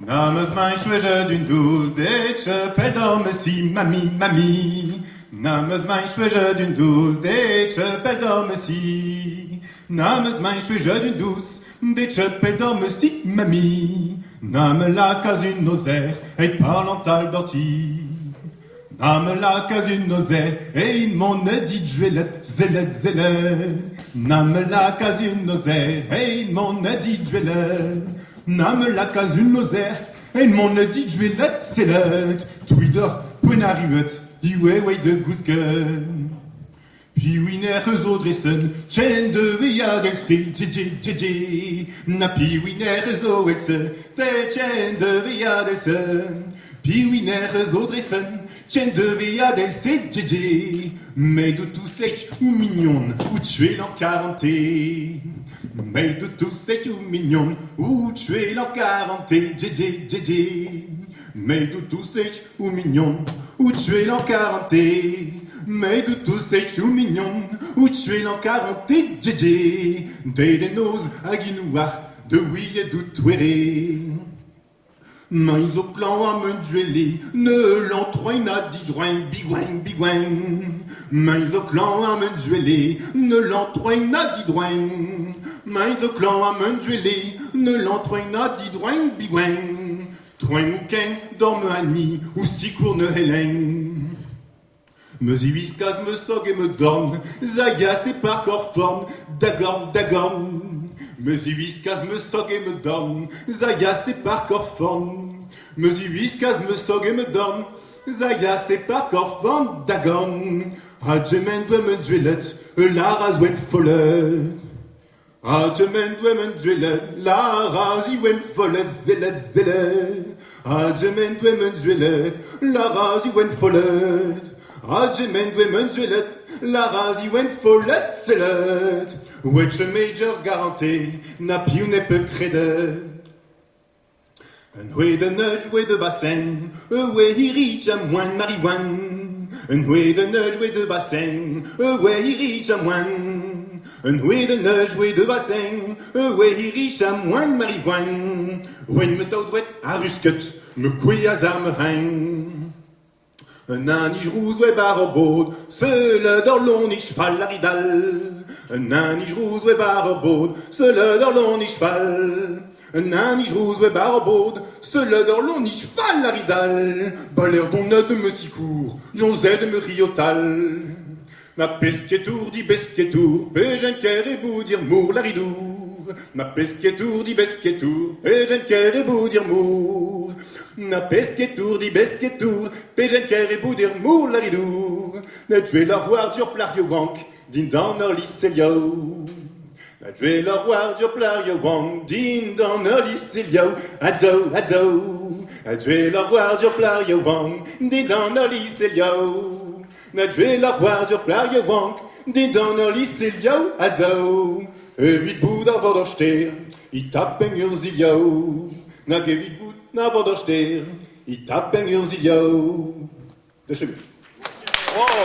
Namens mein Schwäche d'une douce Detsche, Peldom si mami, mami. Namens mein Schwäche d'une douce Detsche, Peldom si. Namens mein Schwäche d'une douce Detsche, Peldom si mami. Name la casune noser, et parlental d'orti. Name la casune noser, et in mon dit juelet, zelet, zelet. Name la casune noser, et in mon dit juelet. Name la casune noser, et in mon dit juelet, zelet. Twitter, poenariuet, iwe wei de gousken. Puis winner zo dressen, chen de via del se, dje. Na puis winner zo else, te chen de via del se. Puis winner zo dressen, chen de via del se, dje. Mais de tout sech ou mignon, ou tu es l'an 40. Mais de tout sech ou mignon, ou tu es l'an 40, dje. Mais de tout sech ou mignon, ou tu es l'an 40. Mais de tous ces choux mignons, où tu es l'an 40, djé, des noses à guinouar, de oui et d'outouéré. Mains au clan à me dueler, ne l'entroigne à didroin, bigouin, bigouin. Mains au clan à me dueler, ne l'entroigne à didroin. Mains au clan à me dueler, ne l'entroigne à didroin, bigouin. Troin ou ken, dorme à nid, ou si court ne hélène. Me ziwiskas me sog et me dorme, Zaya c'est par corps forme, dagorn. Me ziwiskas me sog et me dorme, Zaya c'est par corps forme. Me ziwiskas me sog et me dorme, Zaya c'est par corps forme, dagorn. Adjemen doit me duelet, la razwen follet. Adjemen doit me duelet, la razwen follet, zelet. Adjemen doit me duelet, la razwen follet. Adjemen dwe menjuelet, la razi wen follet selet. Wetche major garanté, na piou ne peut crede. Un houé de neige, houé de bassin, houé hirich à moine marivoine. Un houé de neige, houé de bassin, houé hirich à moine. Un houé de neige, houé de bassin, houé hirich à moine marivoine. Wen me taudouet à rusket, me couille à zarmerein. Un anige rouge ouais barbeau, seul dans l'on y cheval la ridale. Un anige rouge ouais barbeau, seul dans l'on y cheval. Un anige rouge ouais barbeau, seul dans l'on y cheval la ridale. Balère ton œil de me si court, yon z de me riotal. Ma pesquetour dit besquetour, péjen ker et bout dire mour la ridour. Ma pesquetour dit besquetour, péjen ker et bout dire mour. Na pesquetour dit besquetour, péjen ker et bout dire mour la ridour. Na tué la roi dur plario wank, din dans leur lycélio. Na tué la roi dur plario wank, din dans leur lycélio. Ado. Na tué la roi dur plario wank, din dans leur lycélio. Na tué la roi dur plario wank, din dans leur lycélio. Ado. Vite bout d'avant d'orchter, il tape un urzilio. Na vite bout d'avant d'orchter, il tape un urzilio. De chez lui. Oh.